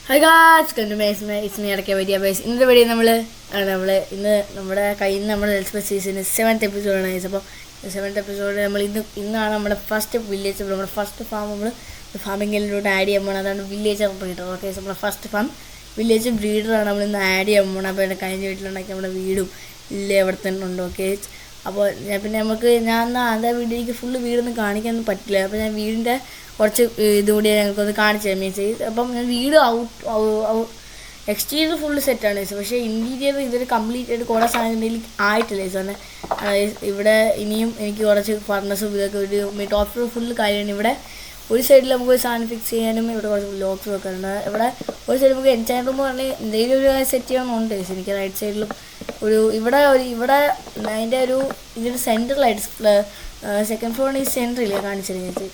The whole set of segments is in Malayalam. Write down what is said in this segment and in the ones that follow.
ഹായ് ഗായ്സ് ഇസ്മി ഇടയ്ക്ക് പറ്റിയ ബേസ് ഇന്നത്തെ വീഡിയോ ഇന്ന് നമ്മുടെ കയ്യിൽ നിന്ന് നമ്മുടെ എൽസ്പെസ് സീസൺ 7th എപ്പിസോഡാണ് ഗൈസ്. അപ്പോൾ 7th എപ്പിസോഡ് ഇന്നാണ് നമ്മുടെ ഫസ്റ്റ് വില്ലേജ്, നമ്മുടെ ഫസ്റ്റ് ഫാം നമ്മൾ ഫാമിങ്ങിലൂടെ ആഡ് ചെയ്യാൻ പോകണം. അതാണ് വില്ലേജ് ബ്രീഡർ. ഓക്കെ, നമ്മുടെ ഫസ്റ്റ് ഫാം വില്ലേജ് ബ്രീഡറാണ് നമ്മൾ ഇന്ന് ആഡ് ചെയ്യാൻ പോകണം. അപ്പോൾ എൻ്റെ കഴിഞ്ഞ വീട്ടിലുണ്ടാക്കി നമ്മുടെ വീടും ഇല്ല എവിടെ തന്നെ ഉണ്ട്. ഓക്കെ, അപ്പോൾ ഞാൻ അതേ വീഡിയോയ്ക്ക് ഫുള്ള് വീടൊന്നും കാണിക്കാനൊന്നും പറ്റില്ല. അപ്പോൾ ഞാൻ വീടിൻ്റെ കുറച്ച് ഇതുകൂടി ഞങ്ങൾക്കൊന്ന് കാണിച്ചു തരാം. മീൻസ് അപ്പം ഞാൻ വീട് എക്സ്റ്റീരിയർ ഫുള്ള് സെറ്റാണ്. പക്ഷേ ഇൻറ്റീരിയർ ഇതൊരു കംപ്ലീറ്റ് ആയിട്ട് കുറേ സാധനം ആയിട്ടില്ല സാറിന്. ഇവിടെ ഇനിയും എനിക്ക് കുറച്ച് ഫർണസും ഇതൊക്കെ ഒരു ടോപ്പ് ഫ്ലോർ ഫുള്ള് കാര്യമാണ്. ഇവിടെ ഒരു സൈഡിൽ നമുക്ക് ഒരു സാധനം ഫിക്സ് ചെയ്യാനും ഇവിടെ കുറച്ച് ലോക്സ് വെക്കാറുണ്ട്. ഇവിടെ ഒരു സൈഡിൽ നമുക്ക് എൻചാൻറ്റ് റൂം പറഞ്ഞാൽ എന്തെങ്കിലും ഒരു സെറ്റ് ചെയ്യണമെന്നുണ്ട്. എനിക്ക് റൈറ്റ് സൈഡിലും ഇവിടെ അതിൻ്റെ ഇതിൻ്റെ സെൻറ്ററിലായിട്ട് സെക്കൻഡ് ഫ്ലോറിന് ഈ സെൻറ്ററില്ല കാണിച്ചിരുന്നത്.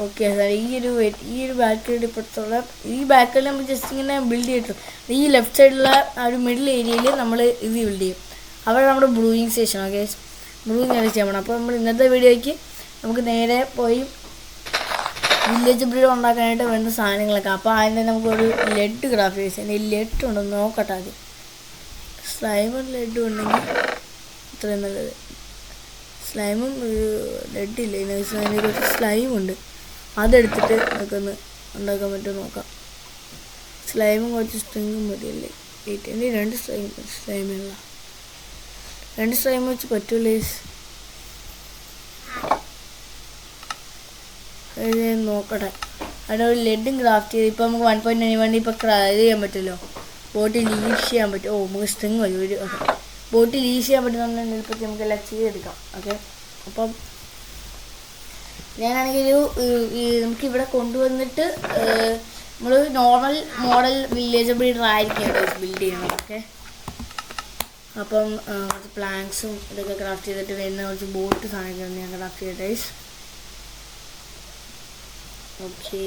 ഓക്കെ സാർ, ഈ ഒരു ബാൽക്കണിയുടെ ഇപ്പോഴത്തുള്ള ഈ ബാൽക്കണി നമ്മൾ ജസ്റ്റ് ഇങ്ങനെ ബിൽഡ് ചെയ്തിട്ടുണ്ട്. ഈ ലെഫ്റ്റ് സൈഡിലുള്ള ആ ഒരു മിഡിൽ ഏരിയയിൽ നമ്മൾ ഇത് ബിൽഡ് ചെയ്യും. അവിടെ നമ്മുടെ ബ്രൂയിങ് സ്റ്റേഷൻ. ഓക്കെ, ബ്രൂയിങ് ആണ് ചെയ്യാൻ പോകണം. അപ്പോൾ നമ്മൾ ഇന്നത്തെ വീഡിയോയ്ക്ക് നമുക്ക് നേരെ പോയി വില്ലേജ് ബ്രീഡ് ഉണ്ടാക്കാനായിട്ട് വേണ്ട സാധനങ്ങളൊക്കെ. അപ്പോൾ അതിൻ്റെ നമുക്കൊരു ലെഡ് ക്രാഫ്റ്റ് ചെയ്യാം. ഈ ലെഡ് ഉണ്ടെന്ന് നോക്കട്ടെ ആദ്യം. സ്ലൈമും ലെഡും ഉണ്ടെങ്കിൽ ഇത്രയും നല്ലത്. സ്ലൈമും ലെഡില്ല, അതിന് കുറച്ച് സ്ലൈമുണ്ട്. അതെടുത്തിട്ട് നമുക്കൊന്ന് ഉണ്ടാക്കാൻ പറ്റുമോ നോക്കാം. സ്ലൈമും കുറച്ച് സ്ട്രിങ്ങും മതിയല്ലേ? എൻ്റെ രണ്ട് സ്ലൈമുള്ള രണ്ട് സ്ലൈം വെച്ച് പറ്റൂലേ? നോക്കട്ടെ. അവിടെ ഒരു ലെഡും ക്രാഫ്റ്റ് ചെയ്ത് ഇപ്പോൾ നമുക്ക് 1.91 ഇപ്പോൾ ഇത് ചെയ്യാൻ പറ്റുമല്ലോ. ബോട്ടിൽ ലീഷ് ചെയ്യാൻ പറ്റും. നമുക്ക് സ്ട്രിങ് മതി. ബോട്ടിൽ ലീഷ് ചെയ്യാൻ പറ്റുന്നുണ്ടെങ്കിൽ ഇപ്പോൾ നമുക്കെല്ലാം ചെയ്തെടുക്കാം. ഓക്കെ, അപ്പം ഞാനാണെങ്കിൽ നമുക്കിവിടെ കൊണ്ടുവന്നിട്ട് നമ്മൾ നോർമൽ മോഡൽ വില്ലേജ് ബ്രീഡർ ആയിരിക്കും ബിൽഡ് ചെയ്യണം. ഓക്കെ, അപ്പം കുറച്ച് പ്ലാങ്ക്സും ഇതൊക്കെ ക്രാഫ്റ്റ് ചെയ്തിട്ട് വരുന്ന കുറച്ച് ബോട്ട് സാധനങ്ങൾ ഞാൻ ക്രാഫ്റ്റ് ചെയ്യട്ടെ. ഓക്കെ,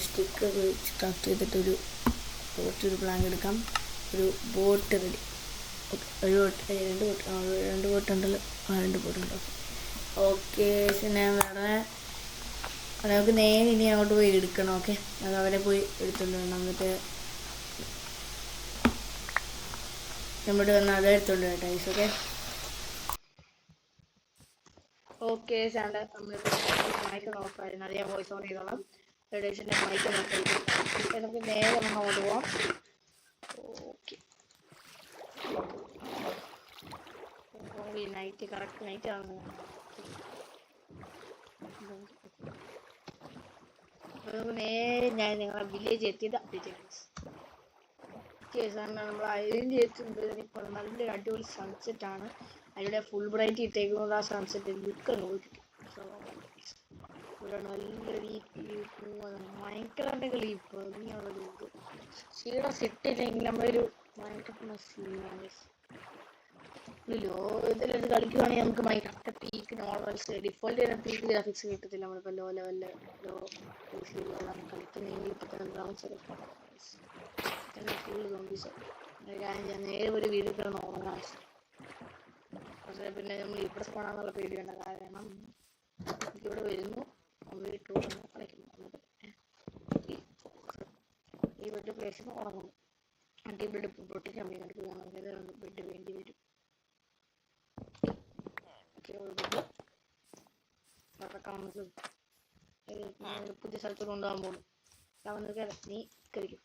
സ്റ്റിക്ക് വെച്ച് ക്രാഫ്റ്റ് ചെയ്തിട്ടൊരു ഒരു പ്ലാങ്ക് എടുക്കാം. ഒരു ബോട്ട് റെഡി. ഓക്കെ, രണ്ട് ബോട്ട് ഉണ്ടല്ലോ. രണ്ട് ബോട്ട് ഉണ്ട്. ഓക്കെ, പിന്നെ വേറെ നമുക്ക് നേരെ ഇനി അങ്ങോട്ട് പോയി എടുക്കണം. ഓക്കെ, അത് അവരെ പോയി എടുത്തുകൊണ്ട് വേണം. എന്നിട്ട് നമ്മുടെ വന്ന് അത് എടുത്തുകൊണ്ട് കേട്ടോ. ഓക്കെ ഓക്കെ സാണ്ട നമ്മളിപ്പോൾ മൈക്ക് നോക്കാമായിരുന്നു. അത് ഞാൻ വോയിസ് ഓൺ ചെയ്തോളാം. റേഡിയേഷൻ്റെ മൈക്ക് നോക്കാം. നമുക്ക് നേരെ അങ്ങോട്ട് പോവാം. ഓക്കെ, നൈറ്റ് കറക്റ്റ് നൈറ്റ് ആണ്. നമുക്ക് നേരെ ഞാൻ നിങ്ങളെ വില്ലേജ് എത്തിയത് അപ്ഡേറ്റ് കേസാണ്. നമ്മൾ ഐലൻഡ് ചെയ്തിട്ടുണ്ട്. ഇപ്പോൾ നല്ലൊരു അടിപൊളി സൺസെറ്റ് ആണ്. അതിലൂടെ ഫുൾ ബ്രൈറ്റ് ഇട്ടേക്കുന്നത് ആ സൺസെറ്റ് ലുക്ക് നോക്കിക്കും. സോ ഇവിടെ നല്ലൊരു ഭയങ്കര ക്ലീപ്പ് ഇങ്ങനെയുള്ളൊരു ക്ഷീണം സെറ്റില്ലെങ്കിൽ നമ്മളൊരു ഭയങ്കര സീനാണ്. ഇതിലത് കളിക്കുവാണെങ്കിൽ നമുക്ക് മൈൻഡ് പീക്ക് നോർമൽസ് ഡിഫോൾട്ട് ചെയ്യുന്ന പീക്ക് ഗ്രാഫിക്സ് കിട്ടത്തില്ല. നമ്മളിപ്പോൾ ലോ ലെവലിൽ കളിക്കുന്നെങ്കിൽ ഇപ്പം ഫുള്ള് സോംബീസ്. ഞാൻ നേരെ ഒരു വീഡിയോ കിടന്ന് ഉറങ്ങാൻ. പക്ഷേ പിന്നെ നമ്മൾ ഇവിടെ പോകണമെന്നുള്ള പേടി വേണ്ട. കാരണം ഇവിടെ വരുന്നു വീട്ടിൽ കളിക്കുന്നു. ഈ വീട്ടിൽ പ്ലേസിന് ഉറങ്ങുന്നു. എന്നിട്ട് ഇവിടെ പൊട്ടിക്കാൻ വേണ്ടി ബെഡ് വേണ്ടി വരും. പുതിയ സ്ഥലത്ത് കൊണ്ടുപോകാൻ പോകുന്നു. നീ കഴിക്കും.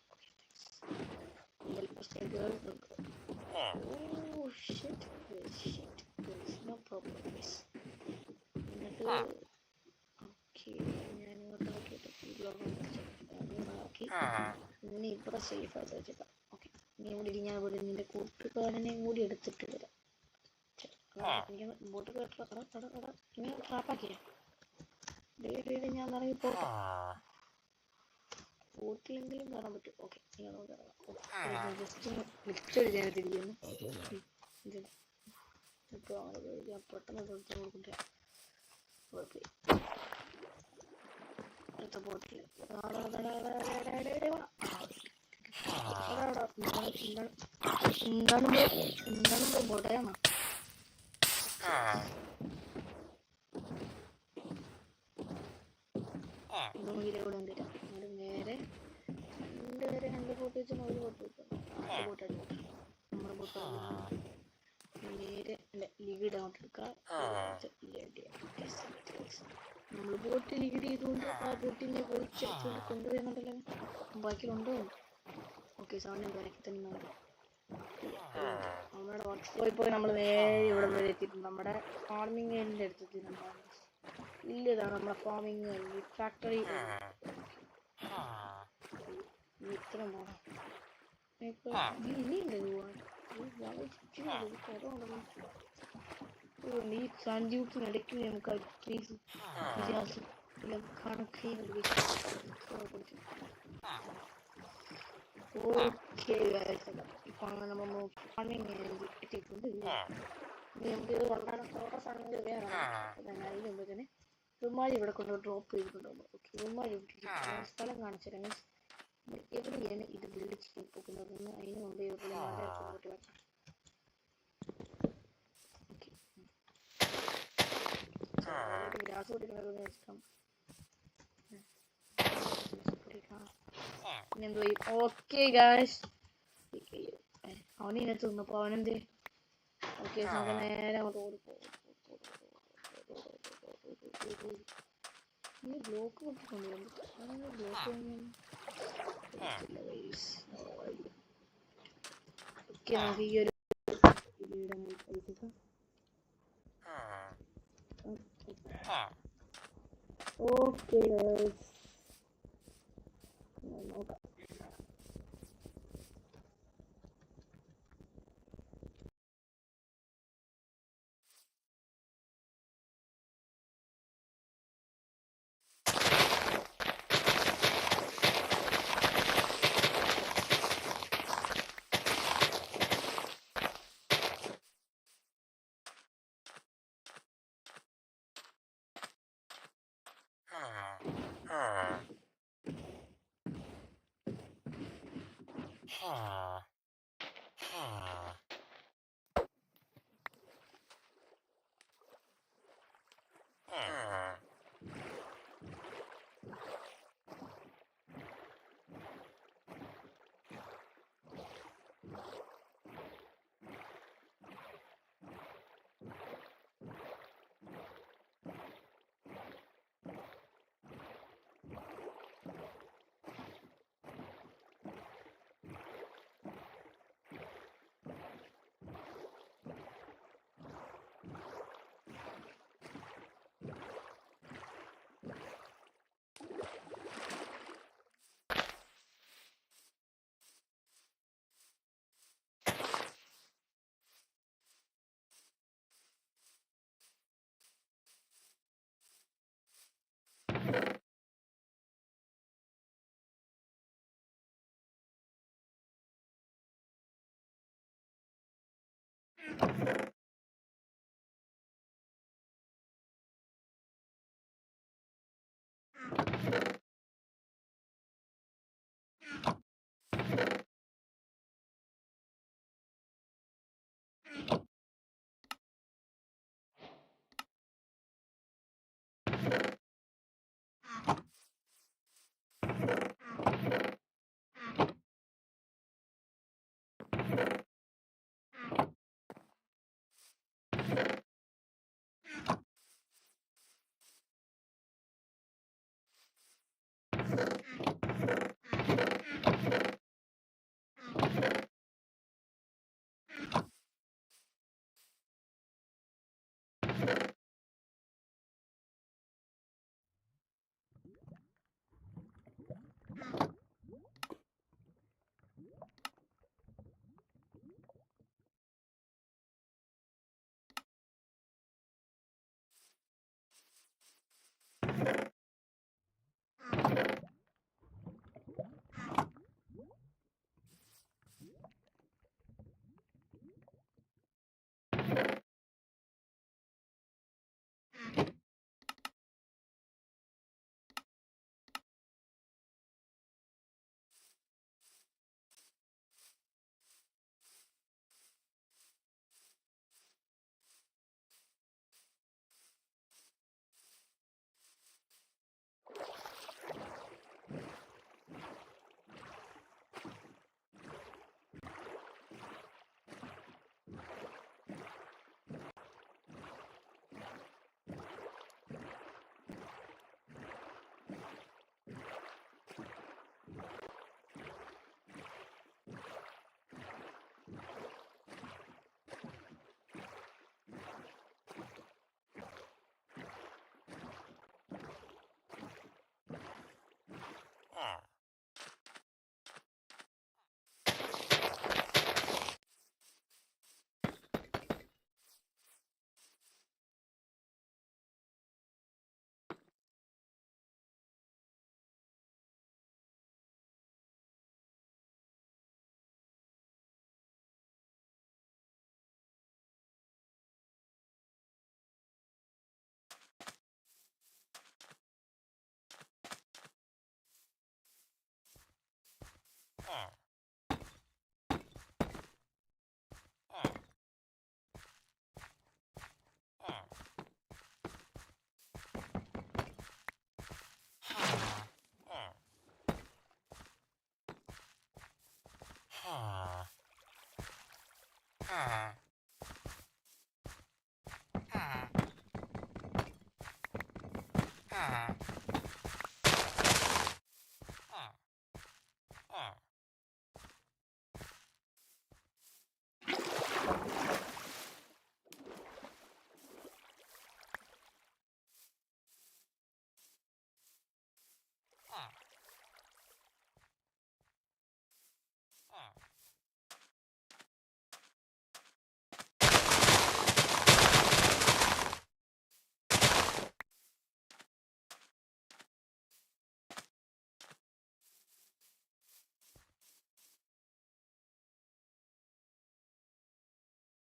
ഇനി ഇവിടെ സേഫ് ആയിട്ട് വെച്ചേക്കാം. ഓക്കെ, നീ ഇവിടെ ഞാൻ ഇവിടെ നിന്റെ കൂട്ടുകാരനെയും കൂടി എടുത്തിട്ട് വരാം. ബോട്ട് ഇങ്ങനെ ട്രാപ്പാക്കിയ ഞാൻ ഇറങ്ങി പോട്ടെ. ബോട്ടിലെങ്കിലും കയറാൻ പറ്റും. ഓക്കെ, ജസ്റ്റ് ലിഫ്റ്റ് അടിക്കാനായിട്ടിരിക്കുന്നു. ഇപ്പോൾ പെട്ടെന്ന് കൊടുക്കട്ടെ. അടുത്ത ബോട്ടിൽ എന്താണ് ബോട്ടയാണോ? ഇവിടെ വന്നിട്ട് നമ്മൾ നേരെ രണ്ട് ബോട്ട് വെച്ചാൽ ഒരു ബോട്ട് വെക്കാം. ബോട്ട് നമ്മുടെ ബോട്ട് നേരെ ലീഡ് അങ്ങോട്ട് എടുക്കാം. നമ്മൾ ബോട്ട് ലീഡ് ചെയ്തുകൊണ്ട് ആ ബോട്ടിനെ പൊളിച്ച് കൊണ്ടുവരുന്നുണ്ടല്ലോ. ബാക്കിലുണ്ടോ? ഓക്കെ, സാധനം ബാക്കി തന്നെ ഉണ്ട്. നമ്മുടെ വർക്ക്ഷോപ്പിൽ പോയി നമ്മൾ നേരെ ഇവിടെ വരെ എത്തിയിട്ടുണ്ട്. നമ്മുടെ ഫാർമിംഗ് ഏരിയൻ്റെ അടുത്തെത്തിയിട്ടുണ്ടായിരുന്നു. ഇല്ലതാണ് നമ്മുടെ ഫാർമിംഗ് ഫാക്ടറി. ഇത്ര പോണം. ഈ സഞ്ജീവത്തിനിടയ്ക്ക് നമുക്ക് ഓക്കെ ഇപ്പൊ അങ്ങനെ നമ്മൾ ഫാർമിംഗ് എത്തിയിട്ടുണ്ട്. നമുക്ക് ഇത് കൊണ്ടാണ് ഓരോ സാധനങ്ങൾ വേണം. അതിന് മുമ്പ് തന്നെ റുമാലി ഇവിടെ കൊണ്ട് ഡ്രോപ്പ് ചെയ്തിട്ടുണ്ടാവും. ഓക്കെ, റുമാലി സ്ഥലം കാണിച്ചു തരാം. മീൻസ് എവിടെയാണ് ഇത് ബിൽഡ് ചെയ്യാൻ പോകുന്നതെന്ന് അതിന് മുമ്പ് ഇതുപോലെ വെക്കാം. ഓക്കെ, ഗ്രാസ് കൊടുക്കുന്നത് ഇഷ്ടം. പിന്നെന്തോ ഓക്കെ ഗായ്സ്, അവനിതിനകത്ത് നിന്നപ്പോ അവനെന്ത്. ഓക്കെ, നമുക്ക് നേരെ അങ്ങോട്ട് ഓടിപ്പോ. ബ്ലോക്ക് പൊട്ടിക്കൊണ്ടുവരും. ബ്ലോക്ക് ഓക്കെ, നമുക്ക് ഈ ഒരു ഓക്കെ നോക്കാം.